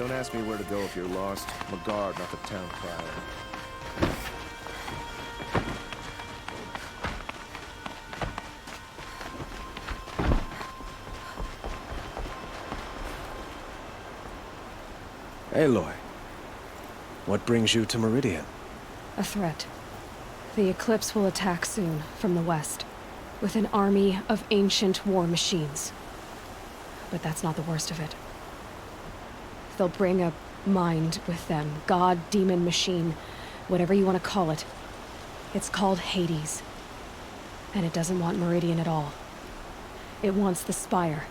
Don't ask me where to go if you're lost. I'm a guard, not the town crier. Aloy, what brings you to Meridian? A threat. The Eclipse will attack soon, from the west, with an army of ancient war machines. But that's not the worst of it. They'll bring a mind with them, god, demon, machine, whatever you want to call it. It's called Hades. And it doesn't want Meridian at all. It wants the Spire.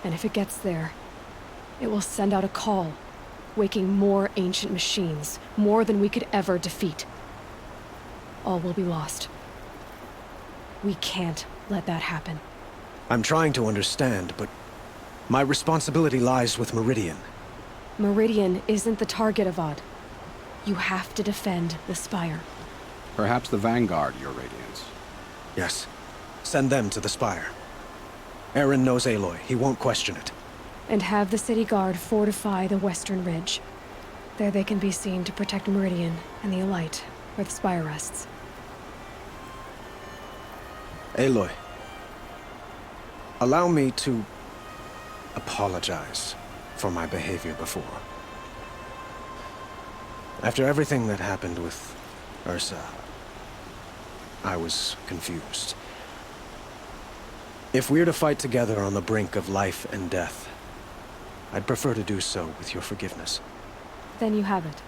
And if it gets there, it will send out a call, waking more ancient machines, more than we could ever defeat. All will be lost. We can't let that happen. I'm trying to understand, but my responsibility lies with Meridian. Meridian isn't the target, Avad. You have to defend the Spire. Perhaps the Vanguard, Your Radiance. Yes. Send them to the Spire. Eren knows Aloy. He won't question it. And have the City Guard fortify the Western Ridge. There they can be seen to protect Meridian and the Elite, where the Spire rests. Aloy, allow me to apologize for my behavior before. After everything that happened with Ursa, I was confused. If we're to fight together on the brink of life and death, I'd prefer to do so with your forgiveness. Then you have it.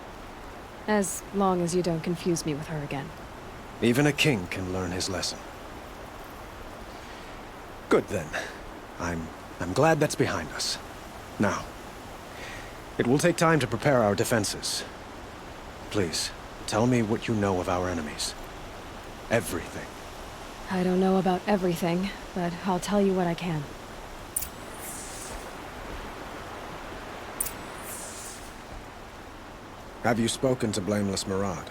As long as you don't confuse me with her again. Even a king can learn his lesson. Good then. I'm glad that's behind us. Now, it will take time to prepare our defenses. Please, tell me what you know of our enemies. Everything. I don't know about everything, but I'll tell you what I can. Have you spoken to Blameless Maraud?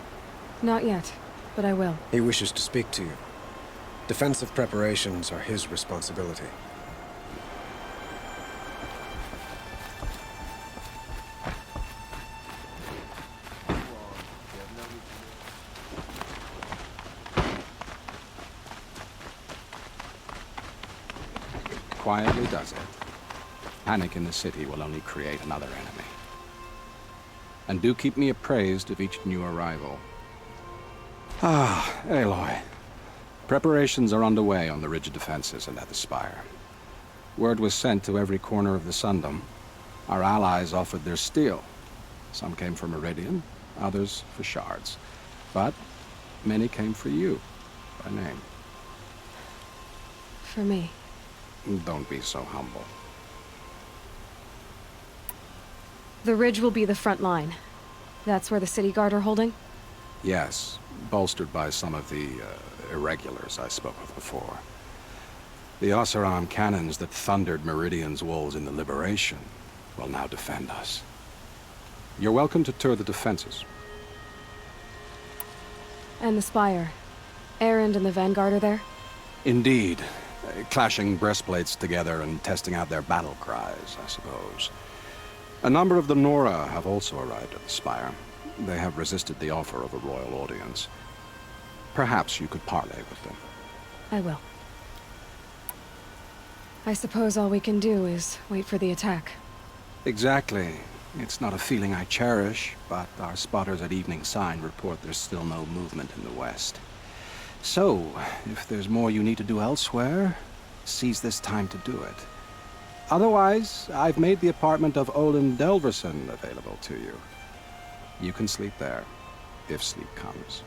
Not yet, but I will. He wishes to speak to you. Defensive preparations are his responsibility. Quietly does it. Panic in the city will only create another enemy. And do keep me appraised of each new arrival. Ah, Aloy. Preparations are underway on the ridge defenses and at the Spire. Word was sent to every corner of the Sundom. Our allies offered their steel. Some came for Meridian, others for shards. But many came for you, by name. For me. Don't be so humble. The ridge will be the front line. That's where the City Guard are holding? Yes, bolstered by some of the irregulars I spoke of before. The Oseram cannons that thundered Meridian's walls in the Liberation will now defend us. You're welcome to tour the defenses. And the Spire. Erend and the Vanguard are there? Indeed. Clashing breastplates together and testing out their battle cries, I suppose. A number of the Nora have also arrived at the Spire. They have resisted the offer of a royal audience. Perhaps you could parley with them. I will. I suppose all we can do is wait for the attack. Exactly. It's not a feeling I cherish, but our spotters at Evening Sign report there's still no movement in the west. So, if there's more you need to do elsewhere, seize this time to do it. Otherwise, I've made the apartment of Olin Delverson available to you. You can sleep there, if sleep comes.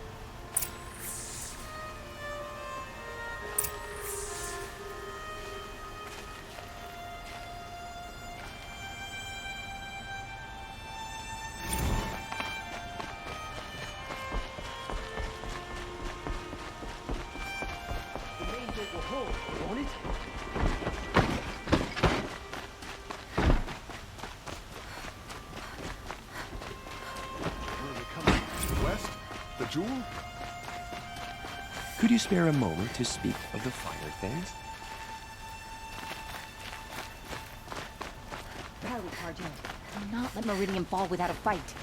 Could you spare a moment to speak of the finer things? Battle Cardinal, Do not let Meridian fall without a fight.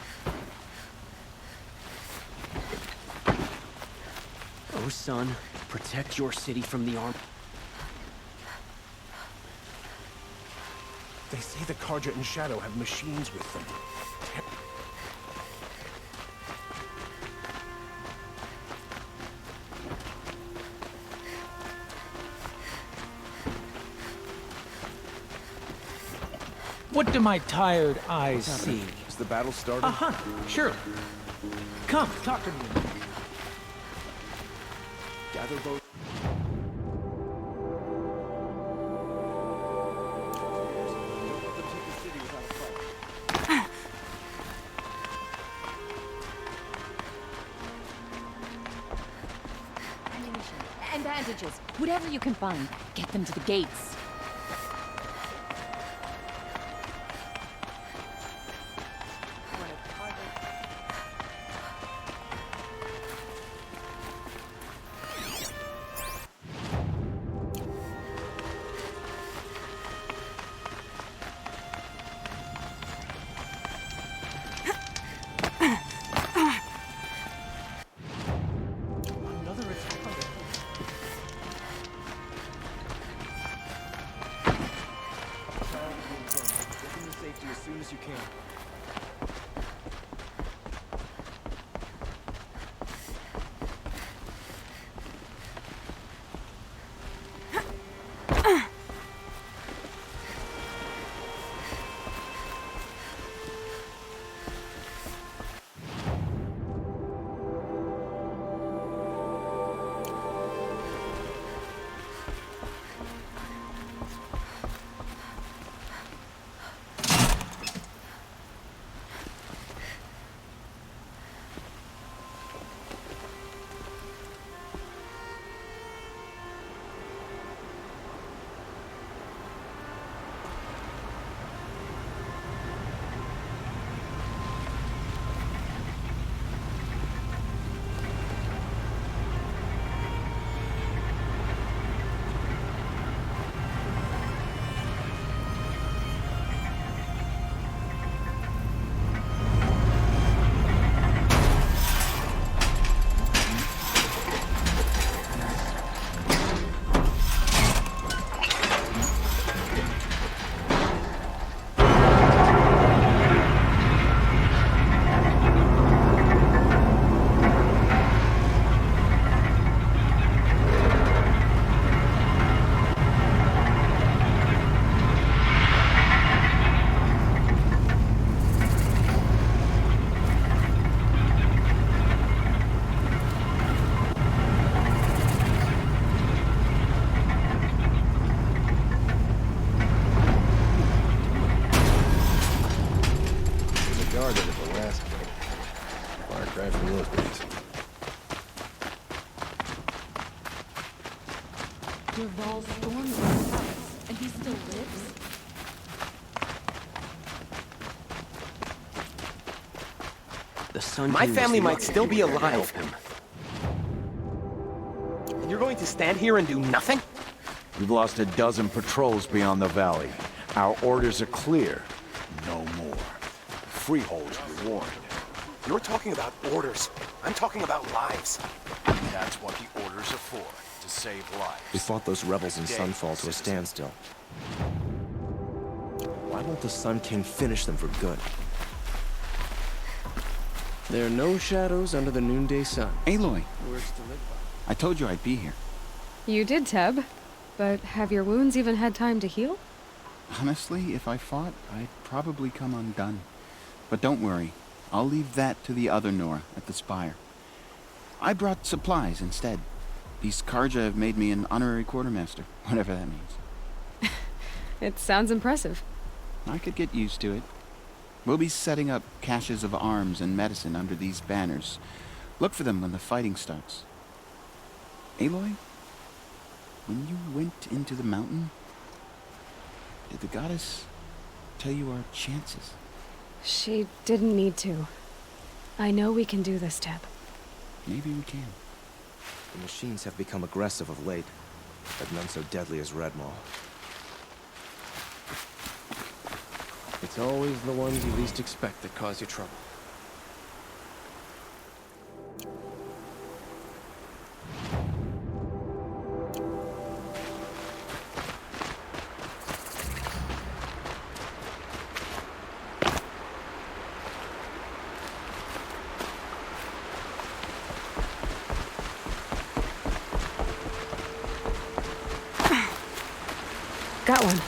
Oh, son, protect your city from the arm. They say the Carja and Shadow have machines with them. What do my tired eyes see? Is the battle started? Sure. Come, talk to me. Gather both. Ammunition and bandages. Whatever you can find. Get them to the gates. Another attack on the Get them to safety as soon as you can. Guarded at the last gate. Far cry from those days. Dervahl stormed his house, and he still lives? The Sun My King family was might lucky still you be were there to alive. help him. And you're going to stand here and do nothing? We've lost a dozen patrols beyond the valley. Our orders are clear. No more. Freeholders be warned. You're talking about orders. I'm talking about lives. That's what the orders are for. To save lives. We fought those rebels in Sunfall to a standstill. Why won't the Sun King finish them for good? There are no shadows under the noonday sun. Aloy, I told you I'd be here. You did, Teb. But have your wounds even had time to heal? Honestly, if I fought, I'd probably come undone. But don't worry, I'll leave that to the other Nora at the Spire. I brought supplies instead. These Carja have made me an honorary quartermaster, whatever that means. It sounds impressive. I could get used to it. We'll be setting up caches of arms and medicine under these banners. Look for them when the fighting starts. Aloy, when you went into the mountain, did the goddess tell you our chances? She didn't need to. I know we can do this, Teb. Maybe we can. The machines have become aggressive of late, but none so deadly as Redmaw. It's It's always the ones you least expect that cause you trouble. Got one.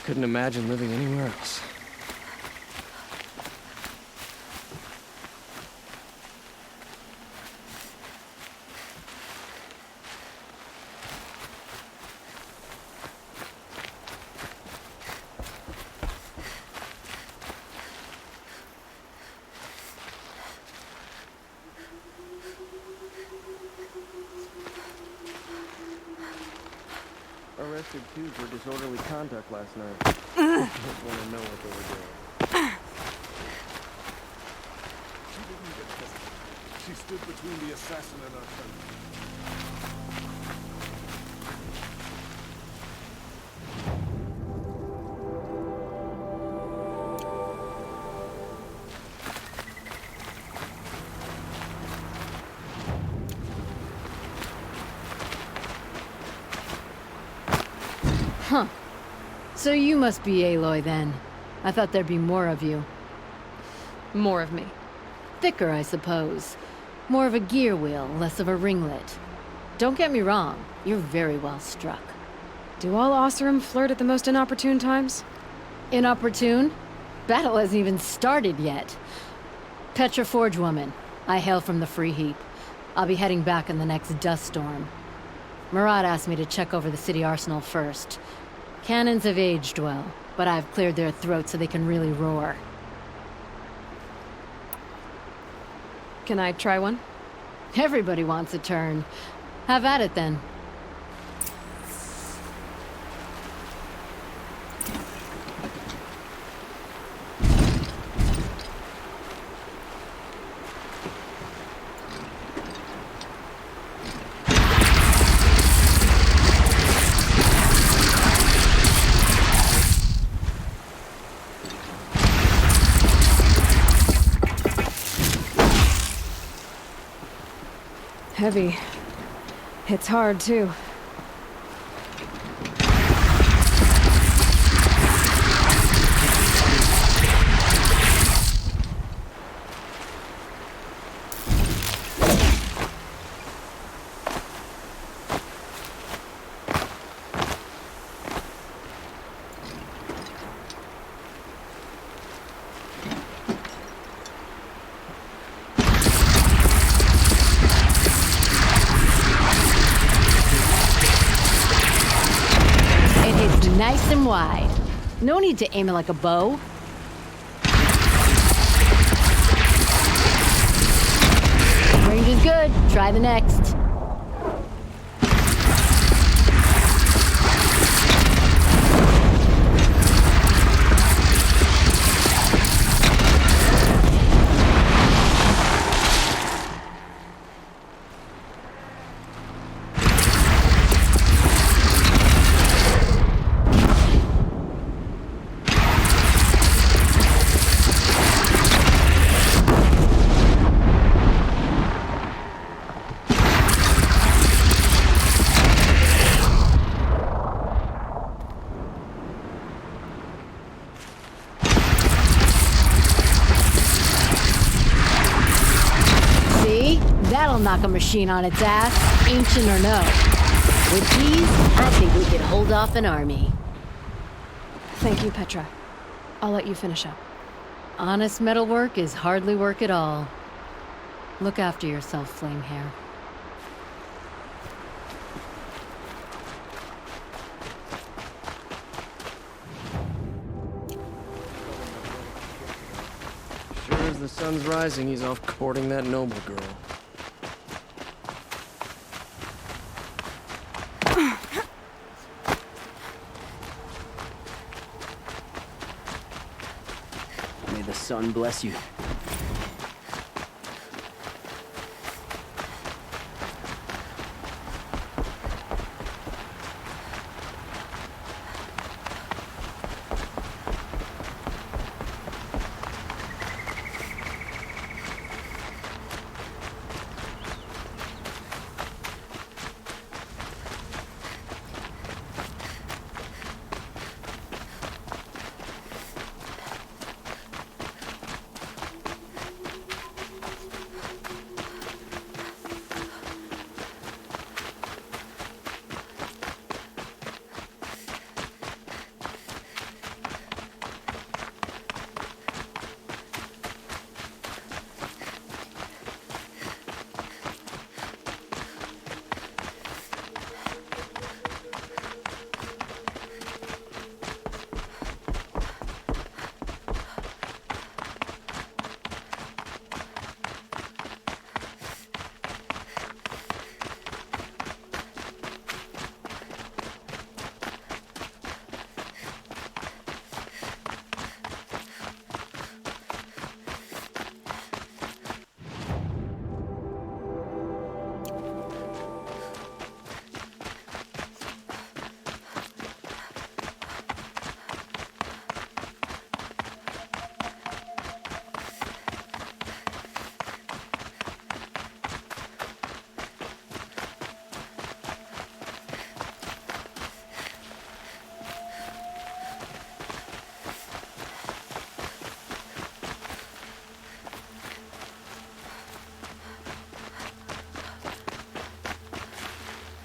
Couldn't imagine living anywhere else. Arrested two for disorderly conduct last night. Just want to know what they were doing. She stood between the assassin and her friend. Huh. So you must be Aloy then. I thought there'd be more of you. More of me. Thicker, I suppose. More of a gear wheel, less of a ringlet. Don't get me wrong, you're very well struck. Do all Oseram flirt at the most inopportune times? Inopportune? Battle hasn't even started yet. Petra Forge woman. I hail from the Free Heap. I'll be heading back in the next dust storm. Murad asked me to check over the city arsenal first. Cannons have aged well, but I've cleared their throats so they can really roar. Can I try one? Everybody wants a turn. Have at it then. Heavy. Hits hard, too. Nice and wide. No need to aim it like a bow. Range is good. Try the next. That'll knock a machine on its ass, ancient or no. With these, I think we could hold off an army. Thank you, Petra. I'll let you finish up. Honest metalwork is hardly work at all. Look after yourself, Flamehair. Sure as the sun's rising, he's off courting that noble girl. Sun bless you.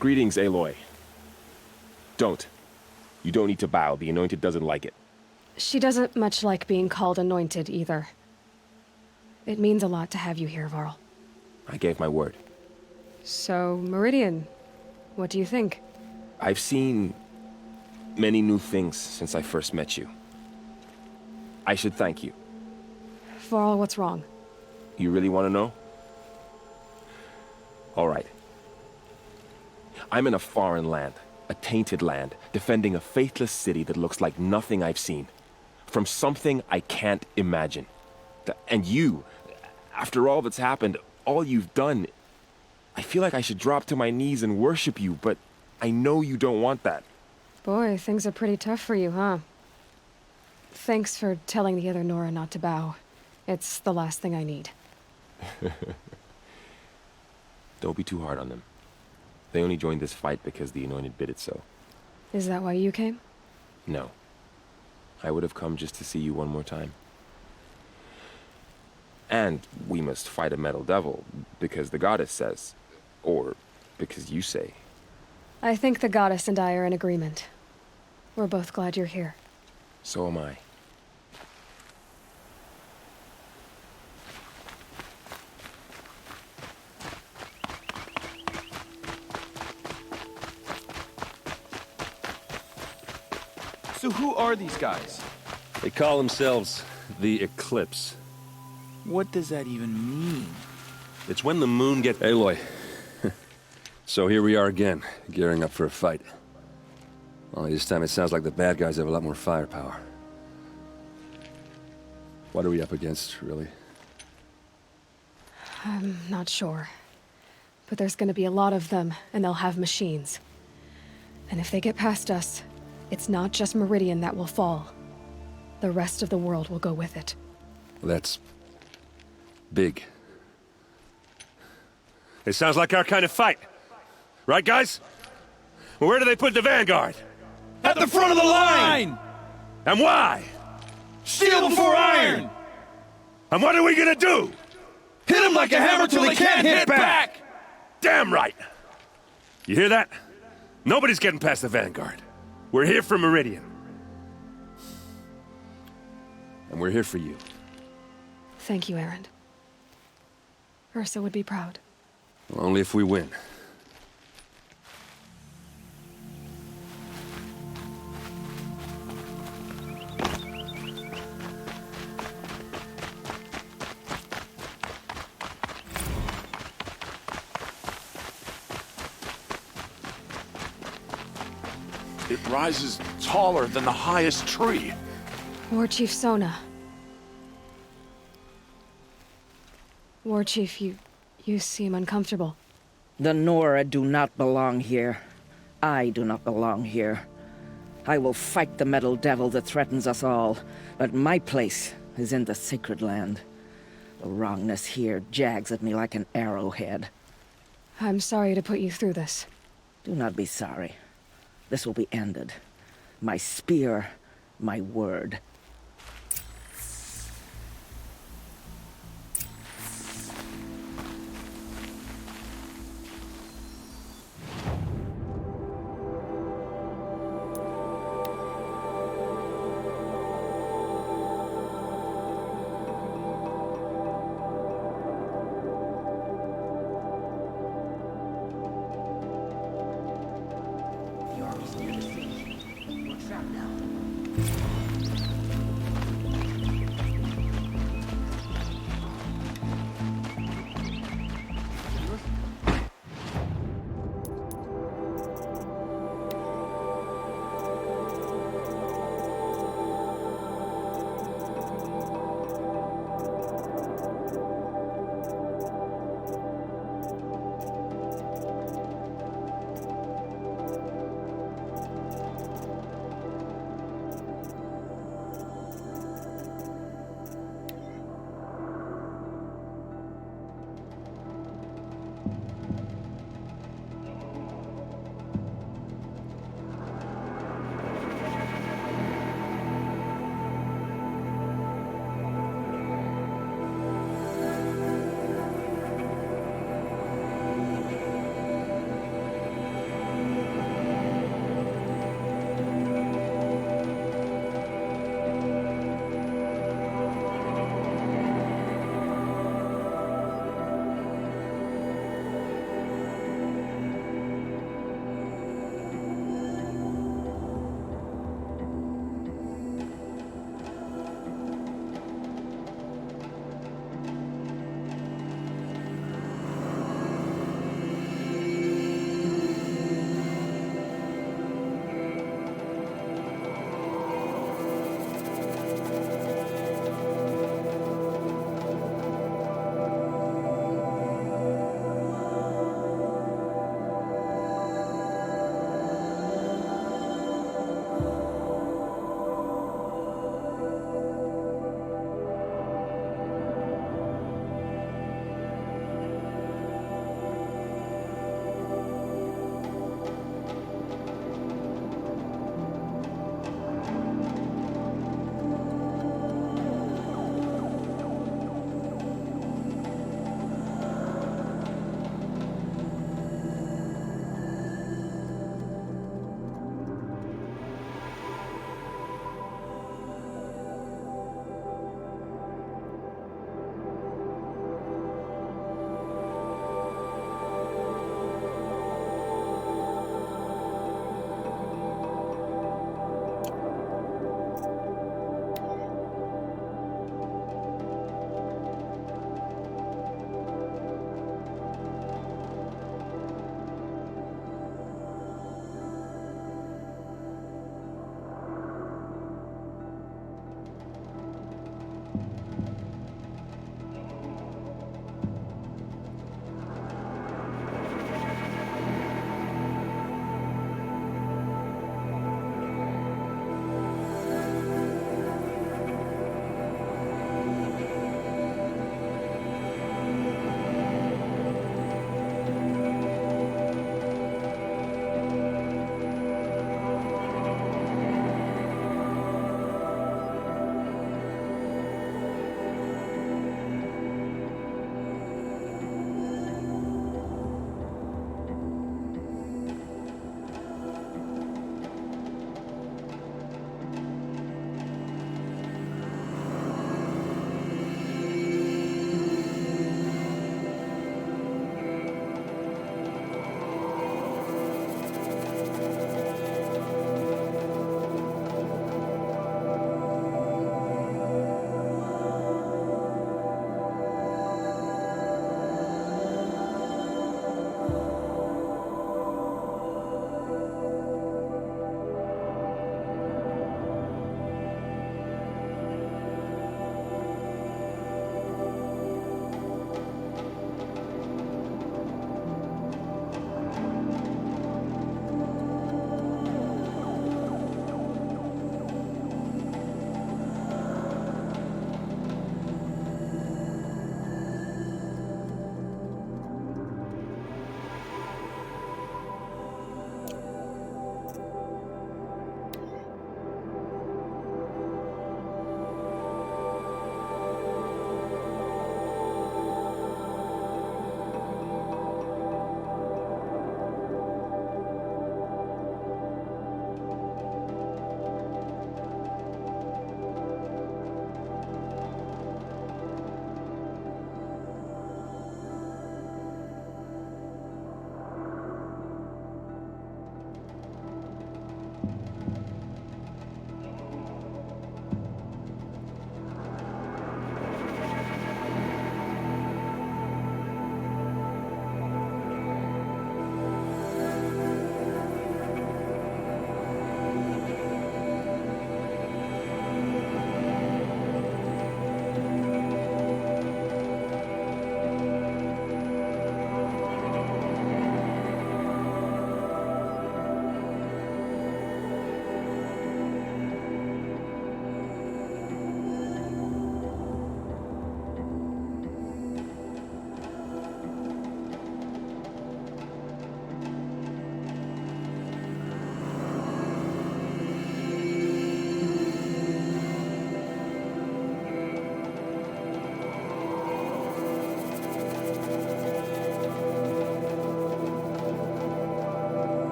Greetings, Aloy. Don't. You don't need to bow. The Anointed doesn't like it. She doesn't much like being called anointed either. It means a lot to have you here, Varl. I gave my word. So, Meridian, what do you think? I've seen many new things since I first met you. I should thank you. Varl, what's wrong? You really want to know? All right. I'm in a foreign land, a tainted land, defending a faithless city that looks like nothing I've seen. From something I can't imagine. And you, after all that's happened, all you've done, I feel like I should drop to my knees and worship you, but I know you don't want that. Boy, things are pretty tough for you, huh? Thanks for telling the other Nora not to bow. It's the last thing I need. Don't be too hard on them. They only joined this fight because the Anointed bid it so. Is that why you came? No. I would have come just to see you one more time. And we must fight a metal devil, because the goddess says. Or because you say. I think the goddess and I are in agreement. We're both glad you're here. So am I. So who are these guys? They call themselves the Eclipse. What does that even mean? It's when the moon gets... Aloy. So here we are again, gearing up for a fight. Only this time it sounds like the bad guys have a lot more firepower. What are we up against, really? I'm not sure. But there's gonna be a lot of them, and they'll have machines. And if they get past us, it's not just Meridian that will fall. The rest of the world will go with it. That's... big. It sounds like our kind of fight. Right, guys? Well, where do they put the Vanguard? At the front of the line! And why? Steel before iron! And what are we gonna do? Hit them like a hammer till they can't hit back! Damn right! You hear that? Nobody's getting past the Vanguard. We're here for Meridian. And we're here for you. Thank you, Erend. Ursa would be proud. Well, only if we win. It rises taller than the highest tree. War Chief Sona. War Chief, you seem uncomfortable. The Nora do not belong here. I do not belong here. I will fight the metal devil that threatens us all, but my place is in the sacred land. The wrongness here jags at me like an arrowhead. I'm sorry to put you through this. Do not be sorry. This will be ended. My spear, my word.